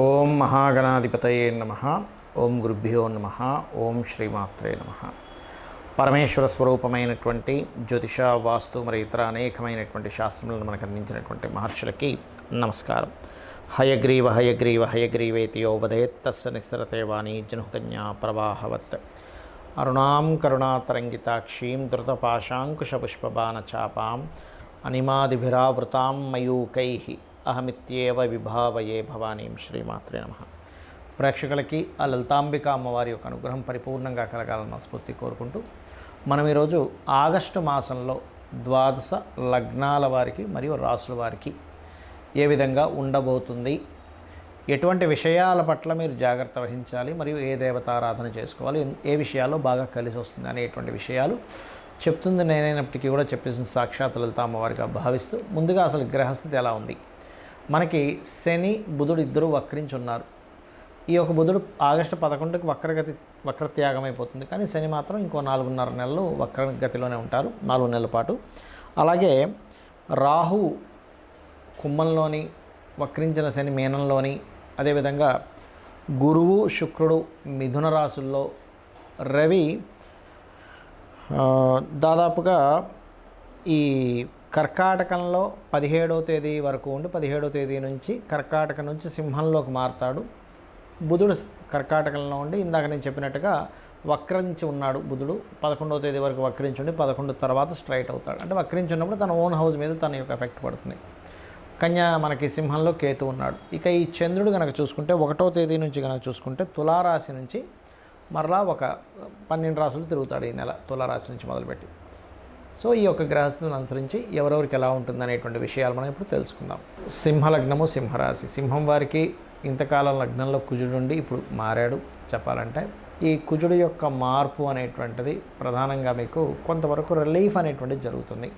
ఓం మహాగణాధిపతయే నమః. ఓం గురుభ్యో నమః. ఓం శ్రీమాత్రే నమః. పరమేశ్వర స్వరూపమైనటువంటి జ్యోతిష, వాస్తు మరియు ఇతర అనేకమైనటువంటి శాస్త్రములను మనకు అందించినటువంటి మహర్షులకి నమస్కారం. హయగ్రీవ హయగ్రీవ హయగ్రీవేతి యో వదేత్తస్య నిస్సరతే వాణి జనుకన్యా ప్రవాహవత్. అరుణాం కరుణాతరంగితాక్షీం ధృతపాశాంకుశపుష్పబాణచాపాం అనిమాదిభిరావృతాం మయూకైః అహమిత్యేవ విభావయే భవానీం. శ్రీమాత్రే నమః. ప్రేక్షకులకి ఆ లలితాంబిక అమ్మవారి యొక్క అనుగ్రహం పరిపూర్ణంగా కలగాలని మనస్ఫూర్తి కోరుకుంటూ మనం ఈరోజు ఆగస్టు మాసంలో ద్వాదశ లగ్నాల వారికి మరియు రాసుల వారికి ఏ విధంగా ఉండబోతుంది, ఎటువంటి విషయాల పట్ల మీరు జాగ్రత్త వహించాలి, మరియు ఏ దేవతారాధన చేసుకోవాలి, ఏ విషయాల్లో బాగా కలిసి వస్తుంది అనేటువంటి విషయాలు చెప్తుంది నేనైనప్పటికీ కూడా చెప్పేసిన సాక్షాత్ లలిత అమ్మవారిగా భావిస్తూ, ముందుగా అసలు గ్రహస్థితి ఎలా ఉంది. మనకి శని బుధుడు ఇద్దరు వక్రించి ఉన్నారు. ఈ యొక్క బుధుడు ఆగస్టు 11కి వక్రత్యాగం అయిపోతుంది, కానీ శని మాత్రం ఇంకో 4.5 నెలలు వక్రగతిలోనే ఉంటారు, 4 నెలల పాటు. అలాగే రాహు కుంభంలోని, వక్రించిన శని మీనంలోని, అదేవిధంగా గురువు శుక్రుడు మిథున రాశుల్లో, రవి దాదాపుగా ఈ కర్కాటకంలో 17వ తేదీ వరకు ఉండి 17వ తేదీ నుంచి కర్కాటక నుంచి సింహంలోకి మారుతాడు. బుధుడు కర్కాటకంలో ఉండి ఇందాక నేను చెప్పినట్టుగా వక్రించి ఉన్నాడు. బుధుడు 11వ తేదీ వరకు వక్రించి ఉండి 11 తర్వాత స్ట్రైట్ అవుతాడు. అంటే వక్రించి ఉన్నప్పుడు తన ఓన్ హౌస్ మీద తన యొక్క ఎఫెక్ట్ పడుతుంది. కన్యా మనకి సింహంలో కేతు ఉన్నాడు. ఇక ఈ చంద్రుడు కనుక చూసుకుంటే 1వ తేదీ నుంచి కనుక చూసుకుంటే తులారాశి నుంచి మరలా ఒక 12 రాశులు తిరుగుతాడు ఈ నెల, తులారాశి నుంచి మొదలుపెట్టి. సో ఈ యొక్క గ్రహస్థితిని అనుసరించి ఎవరెవరికి ఎలా ఉంటుంది అనేటువంటి విషయాలు మనం ఇప్పుడు తెలుసుకుందాం. సింహలగ్నము, సింహరాశి. సింహం వారికి ఇంతకాలం లగ్నంలో కుజుడు ఉండి ఇప్పుడు మారాడు. చెప్పాలంటే ఈ కుజుడు యొక్క మార్పు అనేటువంటిది ప్రధానంగా మీకు కొంతవరకు రిలీఫ్ అనేటువంటిది జరుగుతుంది.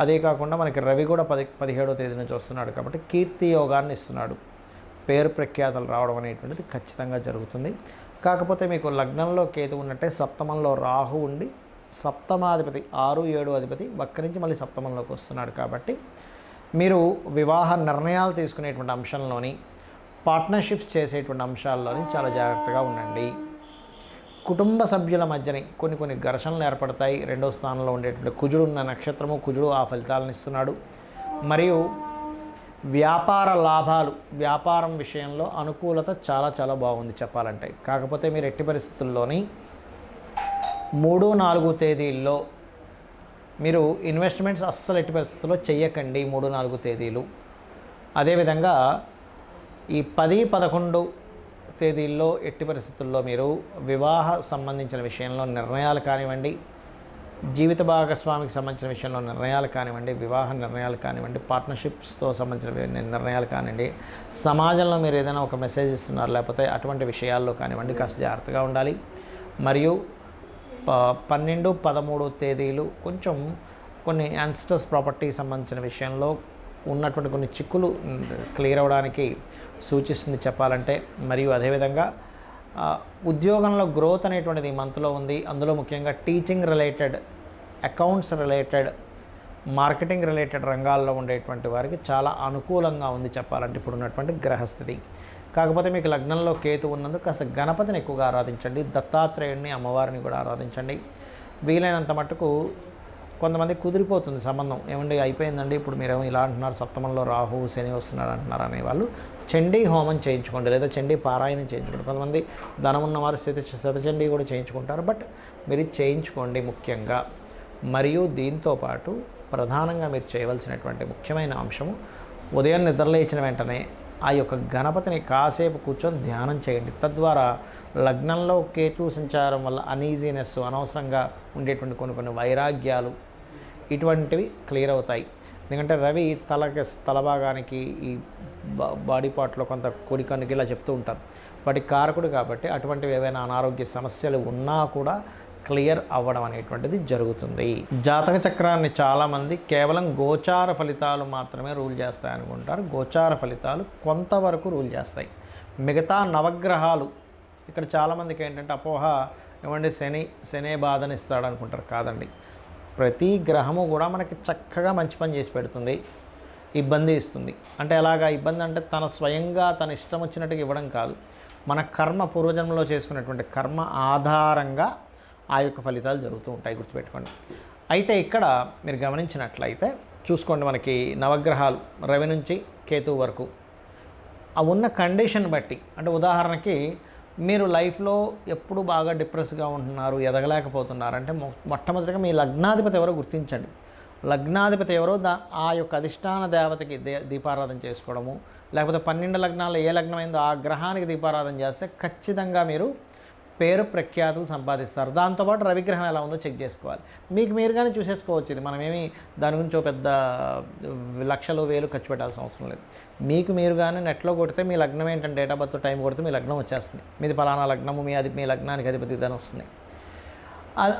అదే కాకుండా మనకి రవి కూడా 17వ తేదీ నుంచి వస్తున్నాడు కాబట్టి కీర్తి యోగాన్ని ఇస్తున్నాడు. పేరు ప్రఖ్యాతలు రావడం అనేటువంటిది ఖచ్చితంగా జరుగుతుంది. కాకపోతే మీకు లగ్నంలో కేతు ఉన్నట్టే సప్తమంలో రాహు ఉండి, సప్తమాధిపతి 6, 7 అధిపతి వక్రించి మళ్ళీ సప్తమంలోకి వస్తున్నాడు. కాబట్టి మీరు వివాహ నిర్ణయాలు తీసుకునేటువంటి అంశంలోని, పార్ట్నర్షిప్స్ చేసేటువంటి అంశాల్లోని చాలా జాగ్రత్తగా ఉండండి. కుటుంబ సభ్యుల మధ్యని కొన్ని ఘర్షణలు ఏర్పడతాయి. 2వ స్థానంలో ఉండేటువంటి కుజుడు ఉన్న నక్షత్రము, కుజుడు ఆ ఫలితాలను ఇస్తున్నాడు. మరియు వ్యాపార లాభాలు, వ్యాపారం విషయంలో అనుకూలత చాలా బాగుంది చెప్పాలంటే. కాకపోతే మీరు ఎట్టి పరిస్థితుల్లోని 3, 4 తేదీల్లో మీరు ఇన్వెస్ట్మెంట్స్ అస్సలు ఎట్టి పరిస్థితుల్లో చెయ్యకండి. 3, 4 తేదీలు. అదేవిధంగా ఈ 10, 11 తేదీల్లో ఎట్టి పరిస్థితుల్లో మీరు వివాహ సంబంధించిన విషయంలో నిర్ణయాలు కానివ్వండి, జీవిత భాగస్వామికి సంబంధించిన విషయంలో నిర్ణయాలు కానివ్వండి, వివాహ నిర్ణయాలు కానివ్వండి, పార్ట్నర్షిప్స్తో సంబంధించిన నిర్ణయాలు కానివ్వండి, సమాజంలో మీరు ఏదైనా ఒక మెసేజ్ ఇస్తున్నారు లేకపోతే అటువంటి విషయాల్లో కానివ్వండి కాస్త జాగ్రత్తగా ఉండాలి. మరియు 12, 13 తేదీలు కొంచెం కొన్ని యాన్స్టర్స్ ప్రాపర్టీ సంబంధించిన విషయంలో ఉన్నటువంటి కొన్ని చిక్కులు క్లియర్ అవ్వడానికి సూచిస్తుంది చెప్పాలంటే. మరియు అదేవిధంగా ఉద్యోగంలో గ్రోత్ అనేటువంటిది ఈ మంత్లో ఉంది. అందులో ముఖ్యంగా teaching related, accounts related, marketing related రంగాల్లో ఉండేటువంటి వారికి చాలా అనుకూలంగా ఉంది చెప్పాలంటే ఇప్పుడు ఉన్నటువంటి గ్రహస్థితి. కాకపోతే మీకు లగ్నంలో కేతు ఉన్నందుకు కాస్త గణపతిని ఎక్కువగా ఆరాధించండి, దత్తాత్రేయుడిని, అమ్మవారిని కూడా ఆరాధించండి. వీలైనంత మట్టుకు కొంతమంది కుదిరిపోతుంది సంబంధం, ఏమండి అయిపోయిందండి ఇప్పుడు మీరేమో ఇలా అంటున్నారు, సప్తమంలో రాహు శని వస్తున్నాడు అంటున్నారు అనేవాళ్ళు చండీ హోమం చేయించుకోండి, లేదా చండీ పారాయణం చేయించుకోండి. కొంతమంది ధనం ఉన్నవారు శతచండీ కూడా చేయించుకుంటారు, బట్ మీరు చేయించుకోండి ముఖ్యంగా. మరియు దీంతోపాటు ప్రధానంగా మీరు చేయవలసినటువంటి ముఖ్యమైన అంశము, ఉదయం నిద్రలేచిన వెంటనే ఆ యొక్క గణపతిని కాసేపు కూర్చొని ధ్యానం చేయండి. తద్వారా లగ్నంలో కేతు సంచారం వల్ల అనీజీనెస్, అనవసరంగా ఉండేటువంటి కొన్ని వైరాగ్యాలు ఇటువంటివి క్లియర్ అవుతాయి. ఎందుకంటే రవి తల భాగానికి, ఈ బాడీ పార్ట్లో కొంత కుడి కన్నుకి ఇలా చెప్తూ ఉంటారు, వాటి కారకుడు. కాబట్టి అటువంటివి ఏవైనా అనారోగ్య సమస్యలు ఉన్నా కూడా క్లియర్ అవ్వడం అనేటువంటిది జరుగుతుంది. జాతక చక్రాన్ని చాలామంది కేవలం గోచార ఫలితాలు మాత్రమే రూల్ చేస్తాయి అనుకుంటారు. గోచార ఫలితాలు కొంతవరకు రూల్ చేస్తాయి. మిగతా నవగ్రహాలు, ఇక్కడ చాలామందికి ఏంటంటే అపోహ, ఏమంటే శనే బాధనిస్తాడు అనుకుంటారు. కాదండి, ప్రతి గ్రహము కూడా మనకి చక్కగా మంచి పని చేసి పెడుతుంది. ఇబ్బంది ఇస్తుంది. అంటే ఎలాగా ఇబ్బంది అంటే తన స్వయంగా తన ఇష్టం వచ్చినట్టుగా ఇవ్వడం కాదు, మన కర్మ పూర్వజన్మలో చేసుకున్నటువంటి కర్మ ఆధారంగా ఆ యొక్క ఫలితాలు జరుగుతూ ఉంటాయి, గుర్తుపెట్టుకోండి. అయితే ఇక్కడ మీరు గమనించినట్లయితే చూసుకోండి, మనకి నవగ్రహాలు రవి నుంచి కేతువు వరకు ఆ ఉన్న కండిషన్ బట్టి, అంటే ఉదాహరణకి మీరు లైఫ్లో ఎప్పుడు బాగా డిప్రెస్గా ఉంటున్నారు, ఎదగలేకపోతున్నారు అంటే మొట్టమొదటిగా మీ లగ్నాధిపతి ఎవరో గుర్తించండి. లగ్నాధిపతి ఎవరో ఆ యొక్క అధిష్టాన దేవతకి దీపారాధన చేసుకోవడము, లేకపోతే 12 లగ్నాల్లో ఏ లగ్నమైందో ఆ గ్రహానికి దీపారాధన చేస్తే ఖచ్చితంగా మీరు పేరు ప్రఖ్యాతులు సంపాదిస్తారు. దాంతోపాటు రవిగ్రహం ఎలా ఉందో చెక్ చేసుకోవాలి. మీకు మీరుగానే చూసేసుకోవచ్చు. ఇది మనమేమి దాని గురించి ఒక పెద్ద లక్షలు వేలు ఖర్చు పెట్టాల్సిన అవసరం లేదు. మీకు మీరుగానే నెట్లో కొడితే మీ లగ్నం ఏంటంటే డేట్ ఆఫ్ బర్త్ టైం కొడితే మీ లగ్నం వచ్చేస్తుంది. మీది పలానా లగ్నము, మీ లగ్నానికి అధిపతి దాని వస్తుంది.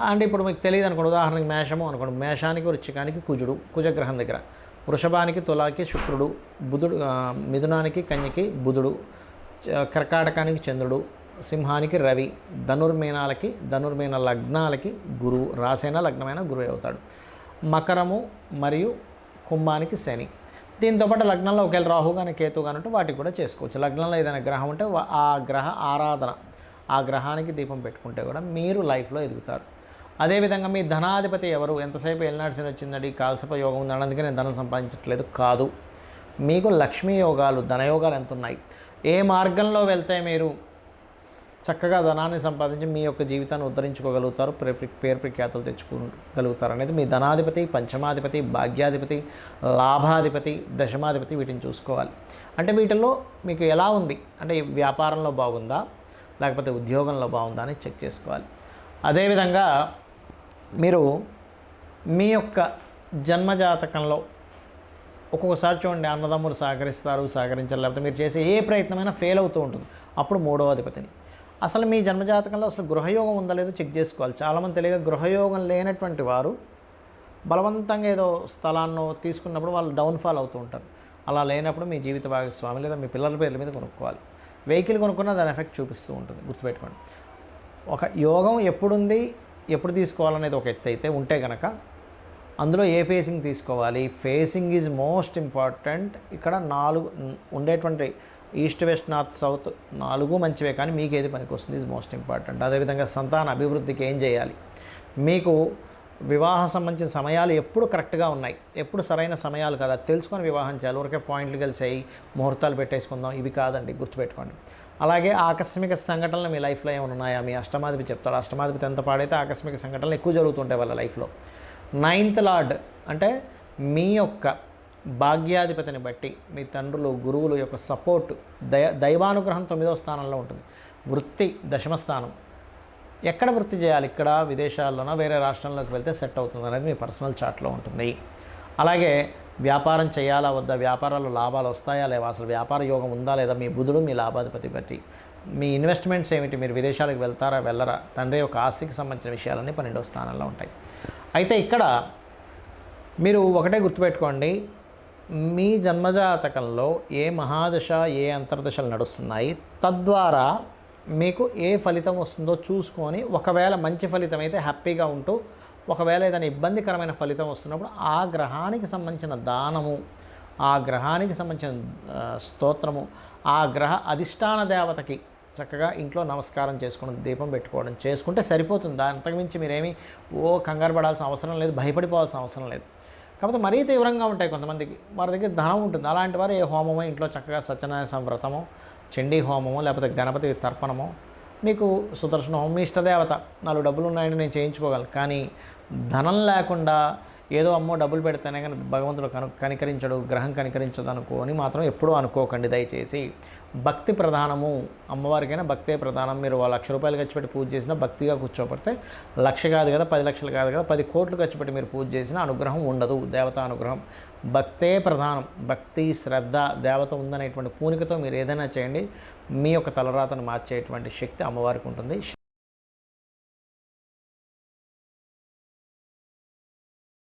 అంటే ఇప్పుడు మీకు తెలియదు అనుకోండి, ఉదాహరణకి మేషము అనుకోండి, మేషానికి వృశ్చికానికి కుజుడు, కుజగ్రహం దగ్గర, వృషభానికి తులాకి శుక్రుడు, బుధుడు, మిథునానికి కన్యకి బుధుడు, కర్కాటకానికి చంద్రుడు, సింహానికి రవి, ధనుర్మీన లగ్నాలకి గురువు, రాసైన లగ్నమైన గురువు అవుతాడు. మకరము మరియు కుంభానికి శని. దీంతోపాటు లగ్నంలో ఒకవేళ రాహు కానీ కేతు కానీ ఉంటే వాటికి కూడా చేసుకోవచ్చు. లగ్నంలో ఏదైనా గ్రహం ఉంటే ఆ గ్రహ ఆరాధన, ఆ గ్రహానికి దీపం పెట్టుకుంటే కూడా మీరు లైఫ్లో ఎదుగుతారు. అదేవిధంగా మీ ధనాధిపతి ఎవరు, ఎంతసేపు ఎల్నాడు శని వచ్చిందండి, కాల్సప యోగం ఉందని అందుకే నేను ధనం సంపాదించట్లేదు కాదు, మీకు లక్ష్మీ యోగాలు, ధనయోగాలు ఎంత ఉన్నాయి, ఏ మార్గంలో వెళ్తే మీరు చక్కగా ధనాన్ని సంపాదించి మీ యొక్క జీవితాన్ని ఉద్ధరించుకోగలుగుతారు, పేరు ప్రఖ్యాతులు తెచ్చుకోగలుగుతారు అనేది మీ ధనాధిపతి, పంచమాధిపతి, భాగ్యాధిపతి, లాభాధిపతి, దశమాధిపతి వీటిని చూసుకోవాలి. అంటే వీటిల్లో మీకు ఎలా ఉంది అంటే వ్యాపారంలో బాగుందా లేకపోతే ఉద్యోగంలో బాగుందా అని చెక్ చేసుకోవాలి. అదేవిధంగా మీరు మీ యొక్క జన్మజాతకంలో ఒక్కొక్కసారి చూడండి, అన్నదమ్ములు సహకరించారు, లేకపోతే మీరు చేసే ఏ ప్రయత్నమైనా ఫెయిల్ అవుతూ ఉంటుంది. అప్పుడు 3వ అధిపతిని అసలు మీ జన్మజాతకంలో అసలు గృహయోగం ఉందా లేదో చెక్ చేసుకోవాలి. చాలామంది తెలియక గృహయోగం లేనటువంటి వారు బలవంతంగా ఏదో స్థలాన్ని తీసుకున్నప్పుడు వాళ్ళు డౌన్ఫాల్ అవుతూ ఉంటారు. అలా లేనప్పుడు మీ జీవిత భాగస్వామి లేదా మీ పిల్లల పేర్ల మీద కొనుక్కోవాలి. వెహికల్ కొనుక్కున్నా దాని ఎఫెక్ట్ చూపిస్తూ ఉంటుంది, గుర్తుపెట్టుకోండి. ఒక యోగం ఎప్పుడుంది, ఎప్పుడు తీసుకోవాలనేది ఒక ఎత్తు అయితే ఉంటే కనుక అందులో ఏ ఫేసింగ్ తీసుకోవాలి, ఫేసింగ్ ఈజ్ మోస్ట్ ఇంపార్టెంట్. ఇక్కడ 4 ఉండేటువంటి ఈస్ట్ వెస్ట్ నార్త్ సౌత్ 4 మంచివే, కానీ మీకు ఏది పనికి వస్తుంది ఈజ్ మోస్ట్ ఇంపార్టెంట్. అదేవిధంగా సంతాన అభివృద్ధికి ఏం చేయాలి, మీకు వివాహ సంబంధించిన సమయాలు ఎప్పుడు కరెక్ట్గా ఉన్నాయి, ఎప్పుడు సరైన సమయాలు కదా తెలుసుకొని వివాహం చేయాలి. ఊరికే పాయింట్లు కలిసాయి ముహూర్తాలు పెట్టేసుకుందాం ఇవి కాదండి, గుర్తుపెట్టుకోండి. అలాగే ఆకస్మిక సంఘటనలు మీ లైఫ్లో ఏమైనా ఉన్నాయా, మీ అష్టమాధిపతి చెప్తాడు. అష్టమాధిపతి ఎంత పాడైతే ఆకస్మిక సంఘటనలు ఎక్కువ జరుగుతుంటాయి వాళ్ళ లైఫ్లో. 9th లార్డ్ అంటే మీ యొక్క భాగ్యాధిపతిని బట్టి మీ తండ్రులు, గురువులు యొక్క సపోర్ట్, దైవానుగ్రహం 9వ స్థానంలో ఉంటుంది. వృత్తి 10వ స్థానం. ఎక్కడ వృత్తి చేయాలి, ఇక్కడ విదేశాల్లోనో వేరే రాష్ట్రంలోకి వెళ్తే సెట్ అవుతుంది అనేది మీ పర్సనల్ చార్ట్లో ఉంటుంది. అలాగే వ్యాపారం చేయాలా వద్దా, వ్యాపారాల్లో లాభాలు వస్తాయా లేవా, అసలు వ్యాపార యోగం ఉందా లేదా, మీ బుధుడు మీ లాభాధిపతి బట్టి మీ ఇన్వెస్ట్మెంట్స్ ఏమిటి, మీరు విదేశాలకు వెళ్తారా వెళ్ళరా, తండ్రి యొక్క ఆస్తికి సంబంధించిన విషయాలన్నీ 12వ స్థానంలో ఉంటాయి. అయితే ఇక్కడ మీరు ఒకటే గుర్తుపెట్టుకోండి, మీ జన్మజాతకంలో ఏ మహాదశ ఏ అంతర్దశలు నడుస్తున్నాయి, తద్వారా మీకు ఏ ఫలితం వస్తుందో చూసుకొని ఒకవేళ మంచి ఫలితం అయితే హ్యాపీగా ఉంటూ, ఒకవేళ ఏదైనా ఇబ్బందికరమైన ఫలితం వస్తున్నప్పుడు ఆ గ్రహానికి సంబంధించిన దానము, ఆ గ్రహానికి సంబంధించిన స్తోత్రము, ఆ గ్రహ అధిష్టాన దేవతకి చక్కగా ఇంట్లో నమస్కారం చేసుకుని దీపం పెట్టుకోవడం చేసుకుంటే సరిపోతుంది. అంతకుమించి మీరేమీ కంగారు పడాల్సిన అవసరం లేదు, భయపడిపోవాల్సిన అవసరం లేదు. కాకపోతే మరీ తీవ్రంగా ఉంటాయి కొంతమందికి, వారి దగ్గర ధనం ఉంటుంది. అలాంటి వారు ఏ హోమమో ఇంట్లో చక్కగా సత్యనారాయణ వ్రతమో, చండీ హోమమో, లేకపోతే గణపతి తర్పణమో, మీకు సుదర్శన హోమం, మీ ఇష్టదేవత 4 డబ్బులు ఉన్నాయని నేను చేయించుకోగలను. కానీ ధనం లేకుండా ఏదో అమ్మో డబ్బులు పెడితేనే కానీ భగవంతుడు కనికరించడు, గ్రహం కనికరించదు అనుకోని మాత్రం ఎప్పుడూ అనుకోకండి. దయచేసి భక్తి ప్రధానము, అమ్మవారికైనా భక్తే ప్రధానం. మీరు 1,00,000 రూపాయలు ఖర్చు పెట్టి పూజ చేసినా భక్తిగా కూర్చోబడితే 1,00,000 కాదు కదా, 10 లక్షలు కాదు కదా, 10 కోట్లు ఖర్చు పెట్టి మీరు పూజ చేసినా అనుగ్రహం ఉండదు. దేవతా అనుగ్రహం భక్తే ప్రధానం. భక్తి, శ్రద్ధ, దేవత ఉందనేటువంటి పూనికతో మీరు ఏదైనా చేయండి, మీ యొక్క తలరాతను మార్చేటువంటి శక్తి అమ్మవారికి ఉంటుంది.